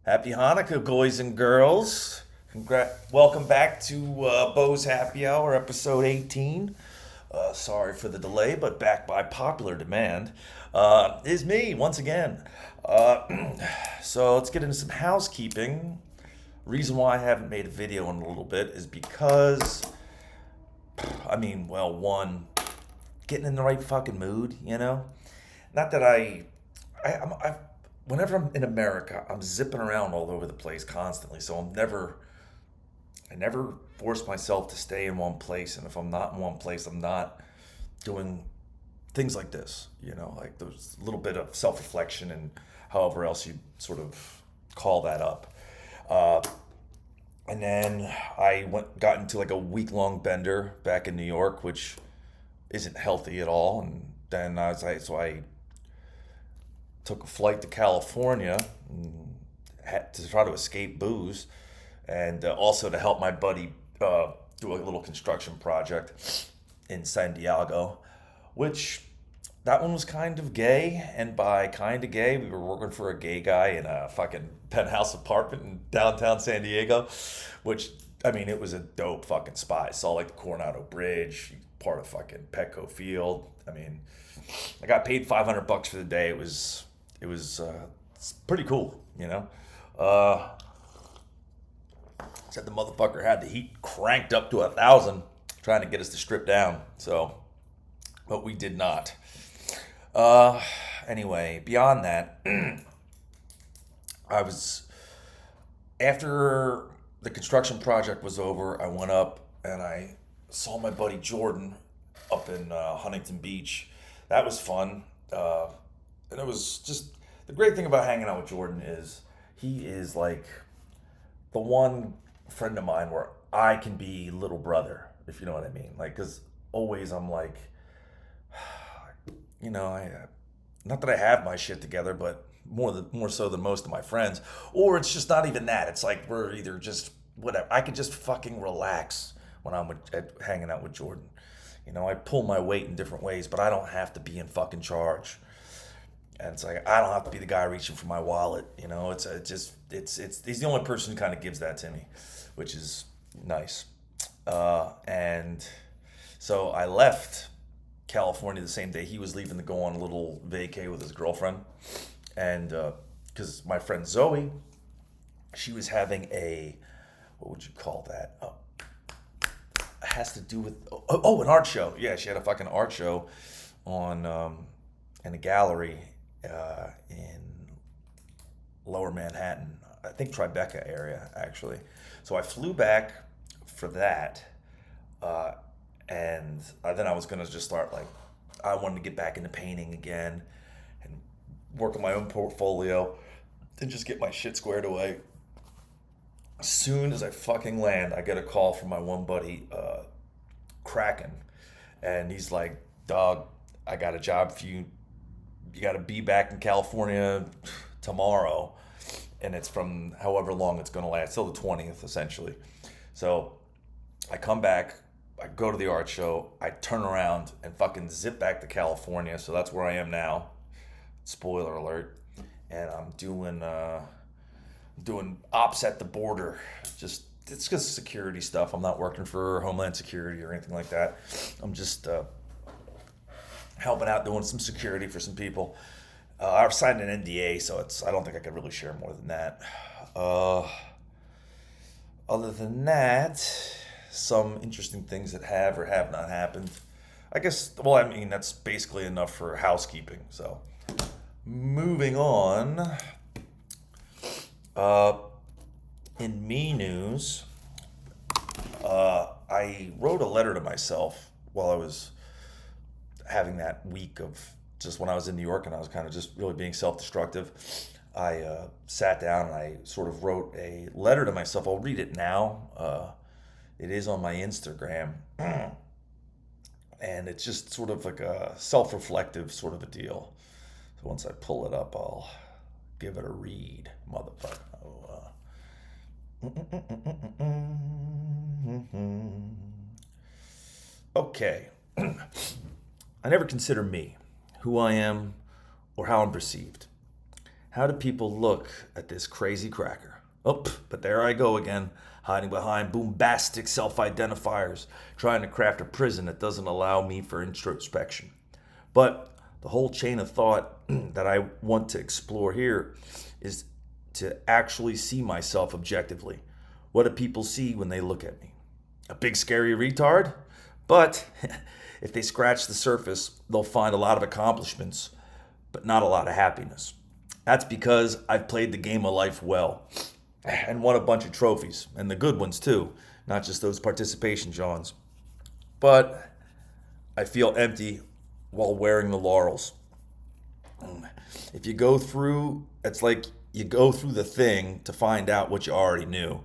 Happy Hanukkah, boys and girls. Welcome back to Beaux's Happy Hour, episode 18. Sorry for the delay, but back by popular demand is me once again. So let's get into some housekeeping. Reason why I haven't made a video in a little bit is because, one, getting in the right fucking mood, you know? Not that I whenever I'm in America, I'm zipping around all over the place constantly. So I never force myself to stay in one place. And if I'm not in one place, I'm not doing things like this, like there's a little bit of self reflection and however else you sort of call that up. Uh, and then got into like a week long bender back in New York, which isn't healthy at all. And then I took a flight to California and had to try to escape booze, and also to help my buddy do a little construction project in San Diego, which that one was kind of gay. And by kind of gay, we were working for a gay guy in a fucking penthouse apartment in downtown San Diego, which, it was a dope fucking spot. I saw like the Coronado Bridge, part of fucking Petco Field. I got paid $500 for the day. It's pretty cool. Uh, Said the motherfucker had the heat cranked up to 1,000, trying to get us to strip down. So, but we did not. Uh, anyway, beyond that, I was after the construction project was over. I went up and I saw my buddy Jordan up in Huntington Beach. That was fun. And it was just the great thing about hanging out with Jordan is he is like the one friend of mine where I can be little brother, if you know what I mean. Like, because always I'm like, not that I have my shit together, but more so than most of my friends. Or it's just not even that. It's like we're either just whatever. I could just fucking relax when hanging out with Jordan. I pull my weight in different ways, but I don't have to be in fucking charge. And it's like I don't have to be the guy reaching for my wallet. It's he's the only person who kind of gives that to me, which is nice. And so I left California the same day he was leaving to go on a little vacay with his girlfriend, and because my friend Zoe, she was having a, what would you call that? It has to do with an art show. Yeah, she had a fucking art show on in a gallery in Lower Manhattan, I think Tribeca area actually. So I flew back for that, and then I was gonna just start like I wanted to get back into painting again and work on my own portfolio and just get my shit squared away. As soon as I fucking land, I get a call from my one buddy, Kraken, and he's like, "Dog, I got a job for you. You got to be back in California tomorrow, and it's from however long it's going to last, till the 20th, essentially." So I come back, I go to the art show, I turn around and fucking zip back to California. So that's where I am now. Spoiler alert. And I'm doing ops at the border. Just it's just security stuff. I'm not working for Homeland Security or anything like that. I'm just helping out doing some security for some people. I've signed an NDA, so I don't think I could really share more than that. Uh, Other than that, some interesting things that have or have not happened. I guess. Well, that's basically enough for housekeeping. So moving on. Uh, in me news, I wrote a letter to myself while I was having that week of just when I was in New York and I was kind of just really being self-destructive. I sat down and I sort of wrote a letter to myself. I'll read it now. It is on my Instagram. And it's just sort of like a self-reflective sort of a deal. So once I pull it up, I'll give it a read, motherfucker. Okay. I never consider me, who I am, or how I'm perceived. How do people look at this crazy cracker? Oh, but there I go again, hiding behind bombastic self-identifiers, trying to craft a prison that doesn't allow me for introspection. But the whole chain of thought that I want to explore here is to actually see myself objectively. What do people see when they look at me? A big scary retard? But if they scratch the surface, they'll find a lot of accomplishments, but not a lot of happiness. That's because I've played the game of life well and won a bunch of trophies, and the good ones too, not just those participation Johns. But I feel empty while wearing the laurels. If you go through, it's like you go through the thing to find out what you already knew,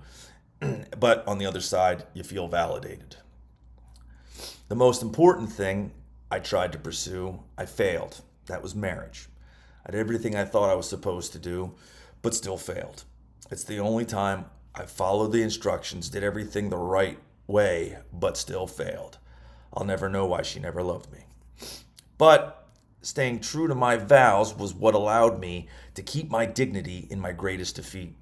but on the other side, you feel validated. The most important thing I tried to pursue, I failed. That was marriage. I did everything I thought I was supposed to do, but still failed. It's the only time I followed the instructions, did everything the right way, but still failed. I'll never know why she never loved me. But staying true to my vows was what allowed me to keep my dignity in my greatest defeat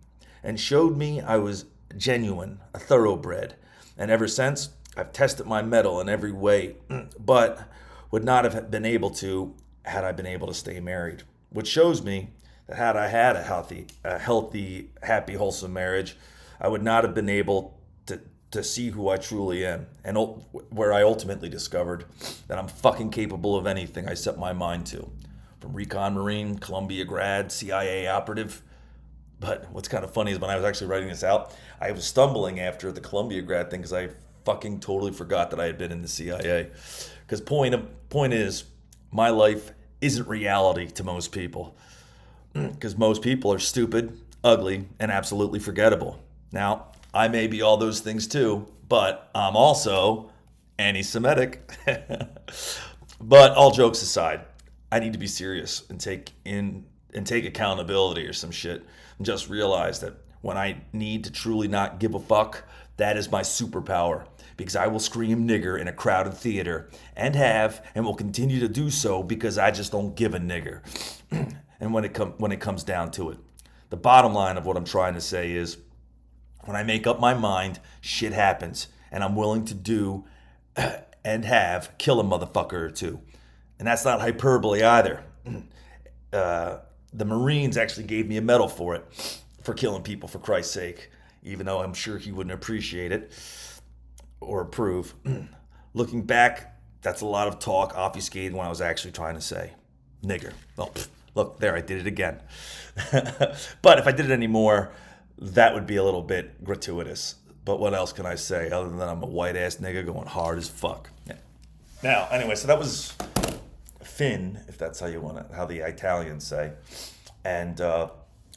and showed me I was genuine, a thoroughbred. And ever since, I've tested my mettle in every way, but would not have been able to had I been able to stay married. Which shows me that had I had a healthy, happy, wholesome marriage, I would not have been able to see who I truly am, and where I ultimately discovered that I'm fucking capable of anything I set my mind to. From recon Marine, Columbia grad, CIA operative. But what's kind of funny is when I was actually writing this out, I was stumbling after the Columbia grad thing because I fucking totally forgot that I had been in the CIA. Because point is, my life isn't reality to most people. Because most people are stupid, ugly, and absolutely forgettable. Now, I may be all those things too, but I'm also anti-Semitic. But all jokes aside, I need to be serious and take accountability or some shit, and just realize that when I need to truly not give a fuck, that is my superpower. Because I will scream nigger in a crowded theater, and will continue to do so because I just don't give a nigger. And when it comes down to it, the bottom line of what I'm trying to say is, when I make up my mind, shit happens, and I'm willing to do and kill a motherfucker or two. And that's not hyperbole either. The Marines actually gave me a medal for it, for killing people for Christ's sake, even though I'm sure he wouldn't appreciate it or approve. Looking back, that's a lot of talk obfuscated when I was actually trying to say nigger. Well, look, there, I did it again. But if I did it anymore, that would be a little bit gratuitous. But what else can I say other than I'm a white-ass nigga going hard as fuck? Yeah. Now, anyway, so that was Finn, if that's how you want it, how the Italians say. And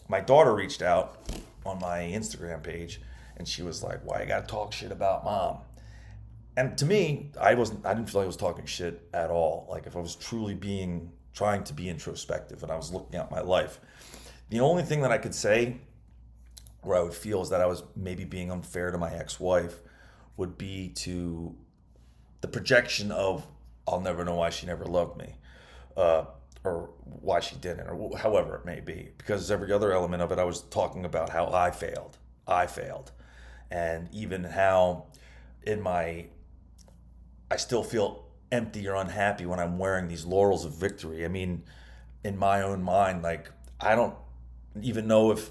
my daughter reached out on my Instagram page, and she was like, "Why you gotta talk shit about mom?" And to me, I didn't feel like I was talking shit at all. Like, if I was truly trying to be introspective and I was looking at my life, the only thing that I could say where I would feel is that I was maybe being unfair to my ex-wife would be to the projection of, I'll never know why she never loved me, or why she didn't, or however it may be. Because every other element of it, I was talking about how I failed. And even how I still feel empty or unhappy when I'm wearing these laurels of victory. I mean, in my own mind, like, I don't even know if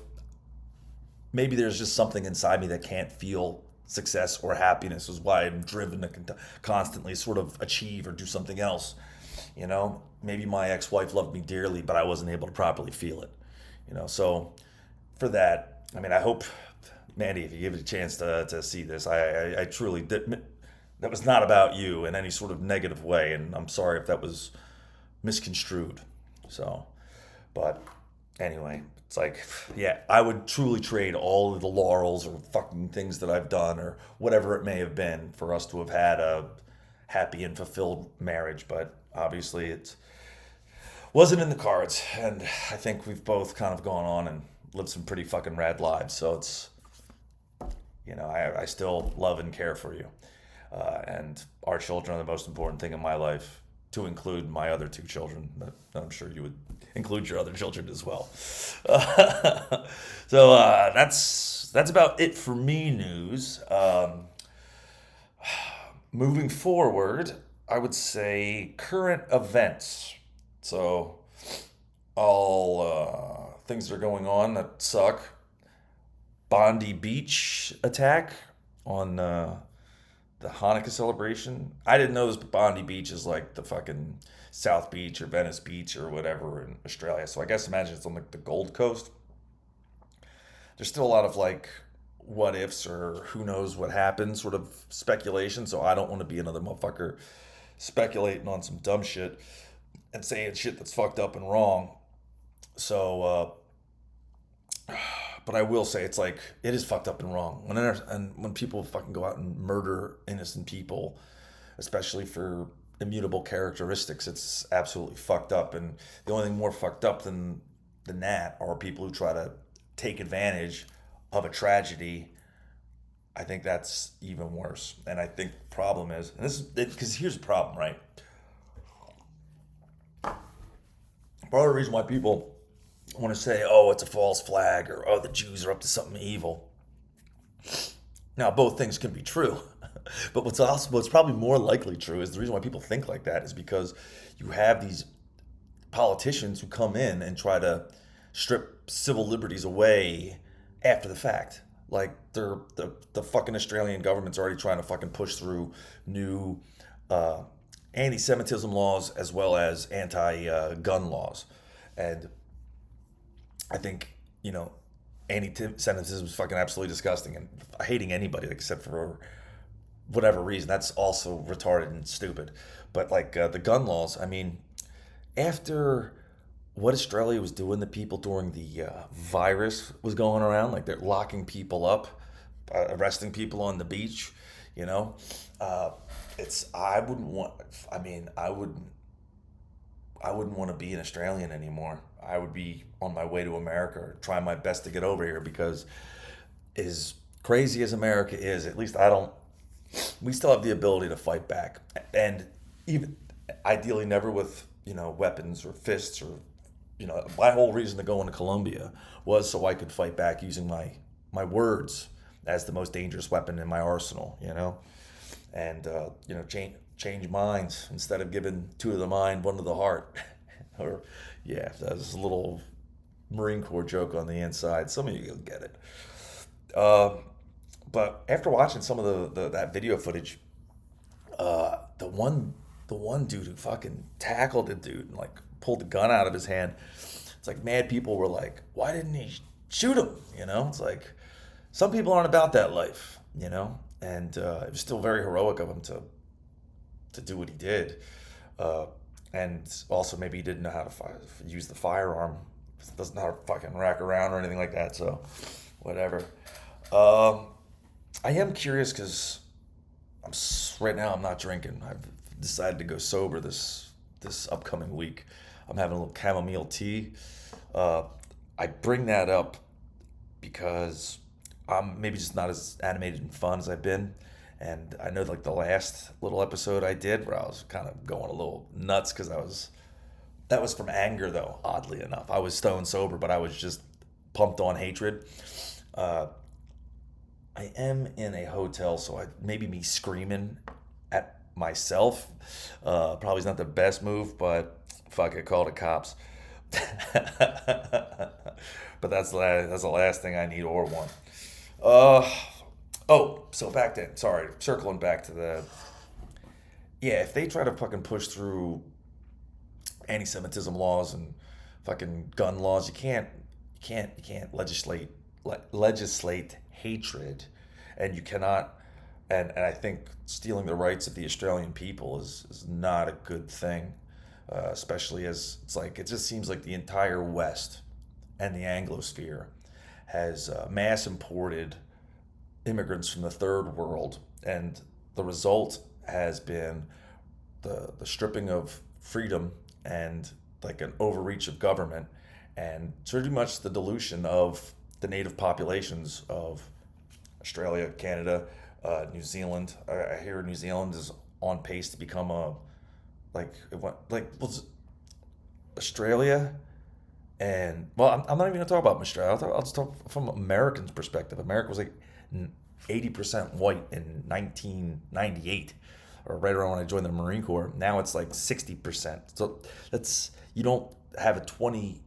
maybe there's just something inside me that can't feel success or happiness, is why I'm driven to constantly sort of achieve or do something else. You know, maybe my ex-wife loved me dearly, but I wasn't able to properly feel it. You know, so for that, I mean, I hope, Mandy, if you give it a chance to see this, I truly did. That was not about you in any sort of negative way, and I'm sorry if that was misconstrued. So, but anyway, it's like, yeah, I would truly trade all of the laurels or fucking things that I've done or whatever it may have been for us to have had a happy and fulfilled marriage. But obviously it wasn't in the cards. And I think we've both kind of gone on and lived some pretty fucking rad lives. So it's, you know, I still love and care for you. And our children are the most important thing in my life. to include my other two children. But I'm sure you would include your other children as well. So that's about it for me. News. Moving forward, I would say current events. So all things that are going on that suck. Bondi Beach attack on the Hanukkah celebration. I didn't know this, but Bondi Beach is like the fucking South Beach or Venice Beach or whatever in Australia. So I guess imagine it's on like the Gold Coast. There's still a lot of like what ifs or who knows what happened sort of speculation. So I don't want to be another motherfucker speculating on some dumb shit and saying shit that's fucked up and wrong. So, but I will say it's like it is fucked up and wrong when people fucking go out and murder innocent people, especially for immutable characteristics. It's absolutely fucked up, and the only thing more fucked up than that are people who try to take advantage of a tragedy. I think that's even worse, and I think the problem is, and this is because here's the problem, right? Part of the reason why people want to say, oh, it's a false flag, or oh, the Jews are up to something evil. Now, both things can be true, but what's probably more likely true is the reason why people think like that is because you have these politicians who come in and try to strip civil liberties away after the fact. Like the fucking Australian government's already trying to fucking push through new anti-Semitism laws as well as anti-gun laws, and I think, anti-Semitism is fucking absolutely disgusting, and hating anybody except for whatever reason, that's also retarded and stupid. But like the gun laws, I mean, after what Australia was doing to people during the virus was going around, like they're locking people up, arresting people on the beach, you know, I wouldn't want. I mean, I wouldn't want to be an Australian anymore. I would be on my way to America, or trying my best to get over here, because as crazy as America is, at least we still have the ability to fight back. And even ideally never with, weapons or fists or, my whole reason to go into Colombia was so I could fight back using my words as the most dangerous weapon in my arsenal, and, change minds instead of giving two of the mind, one of the heart. Or, yeah, that's a little Marine Corps joke on the inside. Some of you will get it. But after watching some of that video footage, the one dude who fucking tackled the dude and like pulled the gun out of his hand, it's like mad people were like, why didn't he shoot him? It's like some people aren't about that life, and it was still very heroic of him to do what he did. And also maybe he didn't know how to use the firearm. Doesn't know how to fucking rack around or anything like that. So, whatever. I am curious because right now I'm not drinking. I've decided to go sober this upcoming week. I'm having a little chamomile tea. I bring that up because I'm maybe just not as animated and fun as I've been. And I know like the last little episode I did where I was kind of going a little nuts because that was from anger though, oddly enough. I was stone sober, but I was just pumped on hatred. I am in a hotel, so maybe me screaming at myself probably is not the best move, but fuck it, call the cops. But that's the last thing I need or want. So back then, sorry, circling back to if they try to fucking push through anti-Semitism laws and fucking gun laws, you can't legislate hatred, and you cannot, and I think stealing the rights of the Australian people is not a good thing, especially as it just seems like the entire West and the Anglosphere has mass imported immigrants from the third world, and the result has been the stripping of freedom and like an overreach of government, and pretty much the dilution of the native populations of Australia, Canada, New Zealand. I hear New Zealand is on pace to become like it went like was Australia. And well, I'm not even gonna talk about Australia. I'll just talk from Americans' perspective. America was like 80% white in 1998, or right around when I joined the Marine Corps. Now it's like 60%. So that's you don't have a 20%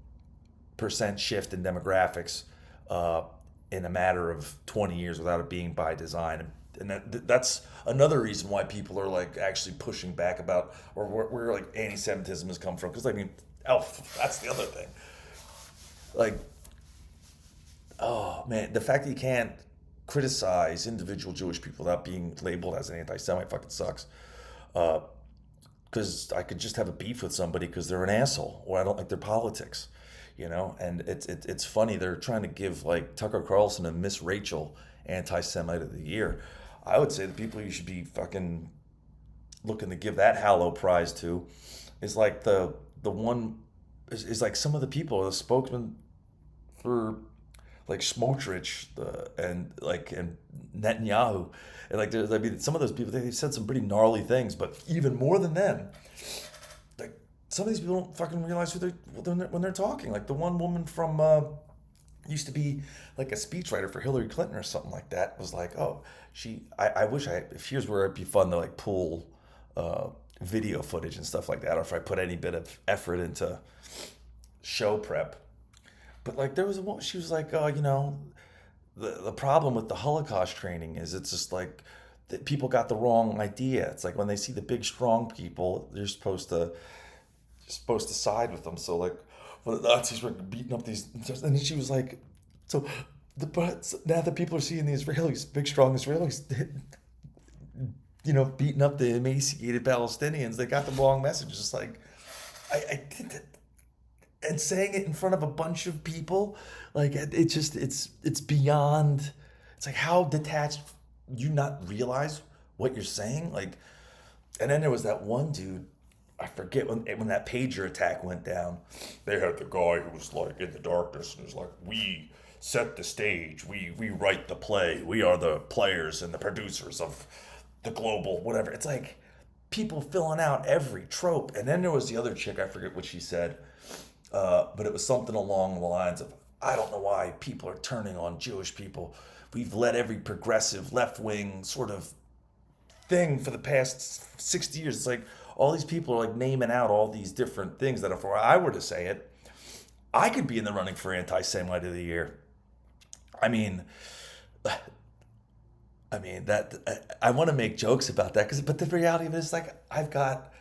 shift in demographics uh, in a matter of 20 years without it being by design. And that's another reason why people are like actually pushing back about or where like anti-Semitism has come from. Because I mean, oh, that's the other thing. Like, oh man, the fact that you can't criticize individual Jewish people without being labeled as an anti-Semite fucking sucks. Because I could just have a beef with somebody because they're an asshole or I don't like their politics, you know. And it's funny they're trying to give like Tucker Carlson and Miss Rachel anti-Semite of the year. I would say the people you should be fucking looking to give that Hallow Prize to is like the one is like some of the people, the spokesman for like Smotrich and Netanyahu, and like I mean some of those people they've said some pretty gnarly things, but even more than them, like some of these people don't fucking realize who when they're talking. Like the one woman from used to be like a speechwriter for Hillary Clinton or something like that was like, oh, I wish if here's where it'd be fun to like pull uh, video footage and stuff like that, or if I put any bit of effort into show prep. But like there was she was like, oh, you know, the problem with the Holocaust training is it's just like that people got the wrong idea. It's like when they see the big strong people, they're supposed to side with them. So like when the Nazis were beating up these, and then she was like, so but now that people are seeing the Israelis, big strong Israelis, you know, beating up the emaciated Palestinians, they got the wrong message. Just like I did that and saying it in front of a bunch of people, like it's beyond. It's like how detached you not realize what you're saying, like. And then there was that one dude, I forget when that pager attack went down. They had the guy who was like in the darkness and was like, "We set the stage. We write the play. We are the players and the producers of the global whatever." It's like people filling out every trope. And then there was the other chick, I forget what she said, but it was something along the lines of, "I don't know why people are turning on Jewish people. We've let every progressive left wing sort of thing for the past 60 years." It's like all these people are like naming out all these different things that if I were to say it, I could be in the running for anti-Semite of the year. I mean, that I want to make jokes about that but the reality of it is like I've got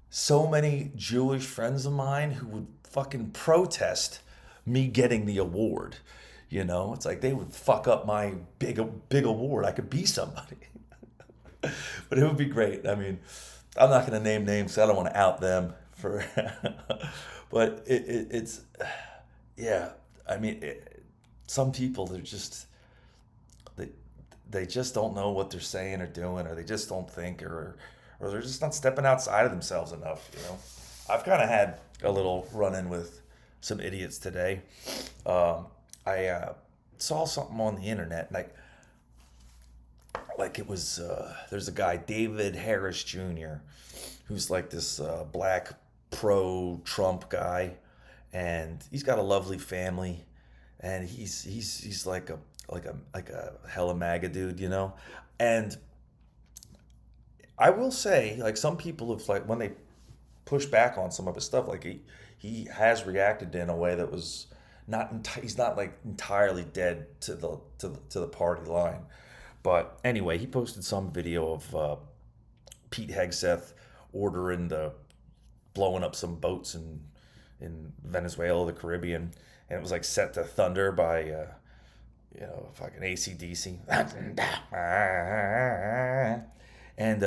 so many Jewish friends of mine who would fucking protest me getting the award. You know, it's like they would fuck up my big award. I could be somebody, but it would be great. I mean, I'm not going to name names. So I don't want to out them for, but it's yeah. I mean, some people they they just don't know what they're saying or doing, or they just don't think, or they're just not stepping outside of themselves enough. You know, I've kind of had a little run in with some idiots today. I saw something on the internet, like it was there's a guy David Harris Jr. who's like this black pro Trump guy, and he's got a lovely family, and he's like a hella MAGA dude, you know. And I will say, like some people have like when they push back on some of his stuff, like he has reacted in a way that was he's not like entirely dead to the party line. But anyway, he posted some video of Pete Hegseth ordering the blowing up some boats in Venezuela, the Caribbean, and it was like set to thunder by fucking ACDC. And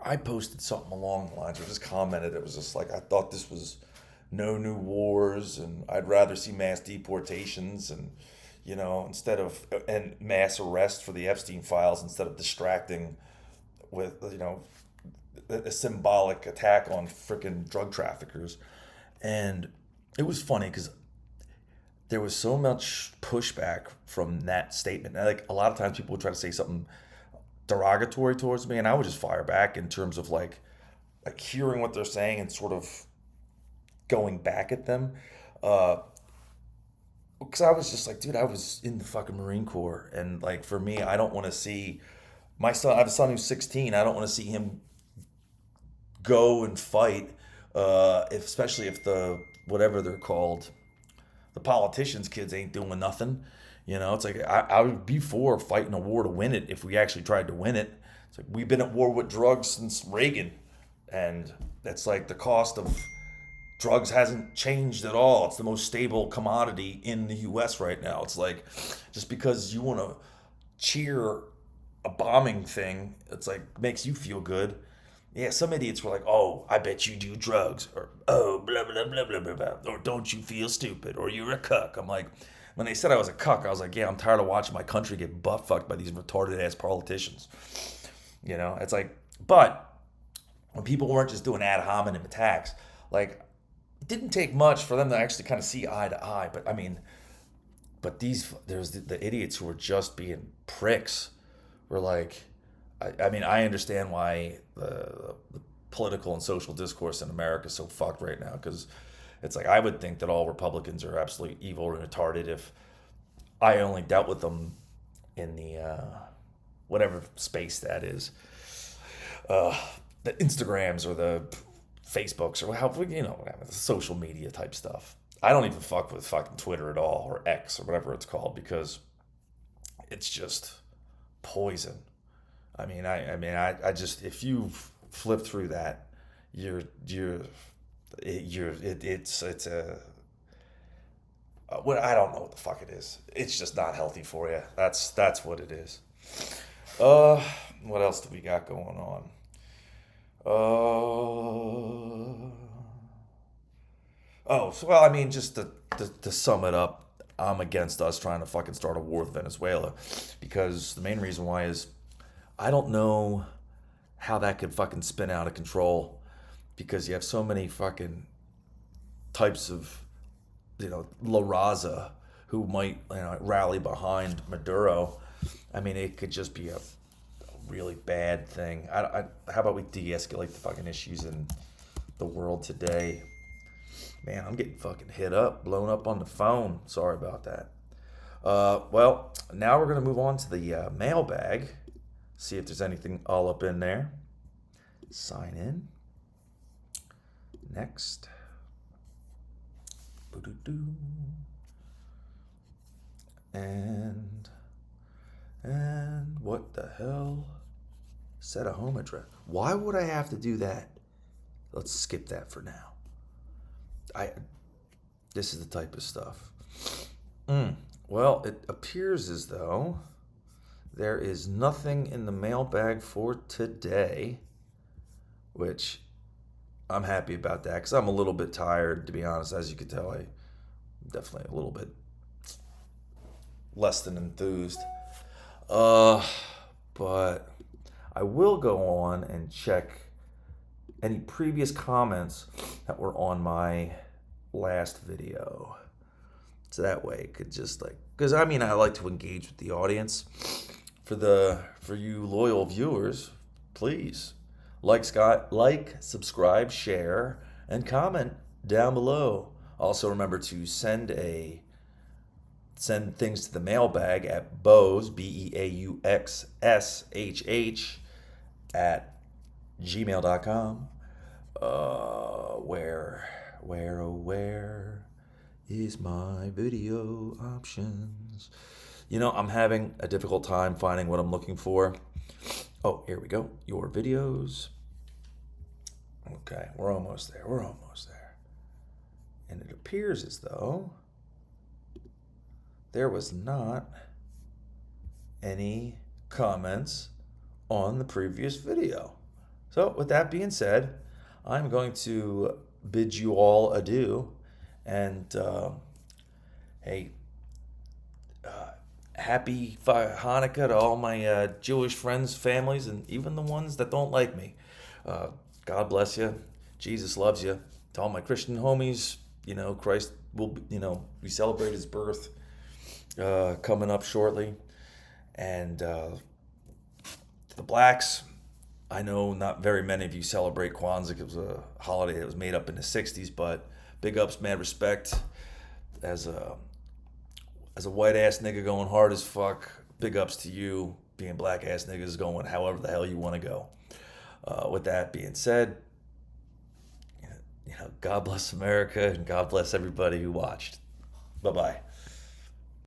I posted something along the lines, or just commented. It was just like I thought this was no new wars, and I'd rather see mass deportations and instead of and mass arrest for the Epstein files instead of distracting with a symbolic attack on freaking drug traffickers. And it was funny because there was so much pushback from that statement. And like a lot of times people would try to say something derogatory towards me, and I would just fire back in terms of like like hearing what they're saying and sort of going back at them. Uh, because I was just like, dude, I was in the fucking Marine Corps, and like for me, I don't want to see my son. I have a son who's 16. I don't want to see him go and fight, especially if the whatever they're called, the politicians' kids ain't doing nothing. You know, it's like I would be for fighting a war to win it if we actually tried to win it. It's like we've been at war with drugs since Reagan, and that's like the cost of drugs hasn't changed at all. It's the most stable commodity in the U.S. right now. It's like just because you want to cheer a bombing thing, it's like makes you feel good. Yeah, some idiots were like, "Oh, I bet you do drugs," or "Oh, blah blah blah blah blah blah," or "Don't you feel stupid?" or "You're a cuck." I'm like, when they said I was a cuck, I was like, "Yeah, I'm tired of watching my country get butt fucked by these retarded ass politicians." You know, it's like, but when people weren't just doing ad hominem attacks, like it didn't take much for them to actually kind of see eye to eye. But I mean, but there's the idiots who were just being pricks. Were like, I mean, I understand why the political and social discourse in America is so fucked right now. Because it's like I would think that all Republicans are absolutely evil and retarded if I only dealt with them in the whatever space that is, uh, the Instagrams or the Facebooks or how whatever, the social media type stuff. I don't even fuck with fucking Twitter at all or X or whatever it's called because it's just poison. I just if you flip through that, it's a what I don't know what the fuck it is. It's just not healthy for you. That's what it is. Uh, what else do we got going on? Uh, oh, so, well, I mean, just to sum it up, I'm against us trying to fucking start a war with Venezuela because the main reason why is I don't know how that could fucking spin out of control because you have so many fucking types of, La Raza who might, rally behind Maduro. I mean, it could just be a really bad thing. How about we de-escalate the fucking issues in the world today? Man, I'm getting fucking hit up, blown up on the phone. Sorry about that. Well, now we're gonna move on to the mailbag. See if there's anything all up in there. Sign in. Next. Boo-doo-doo. And what the hell? Set a home address. Why would I have to do that? Let's skip that for now. This is the type of stuff. Well, it appears as though there is nothing in the mailbag for today, which I'm happy about that because I'm a little bit tired, to be honest. As you can tell, I'm definitely a little bit less than enthused. But I will go on and check any previous comments that were on my last video. So that way it could just because I like to engage with the audience. For you loyal viewers, please subscribe, share, and comment down below. Also remember to send things to the mailbag at Beaux, BeauxsHH at gmail.com. Where is my video options? I'm having a difficult time finding what I'm looking for. Oh, here we go. Your videos. Okay, we're almost there. And it appears as though there was not any comments on the previous video. So with that being said, I'm going to bid you all adieu. And happy Hanukkah to all my Jewish friends, families, and even the ones that don't like me. God bless you. Jesus loves you. To all my Christian homies, Christ will, we celebrate his birth coming up shortly. And to the blacks, I know not very many of you celebrate Kwanzaa. It was a holiday that was made up in the '60s, but big ups, mad respect. As a white ass nigga going hard as fuck, big ups to you being black ass niggas going however the hell you want to go. With that being said, God bless America and God bless everybody who watched. Bye bye.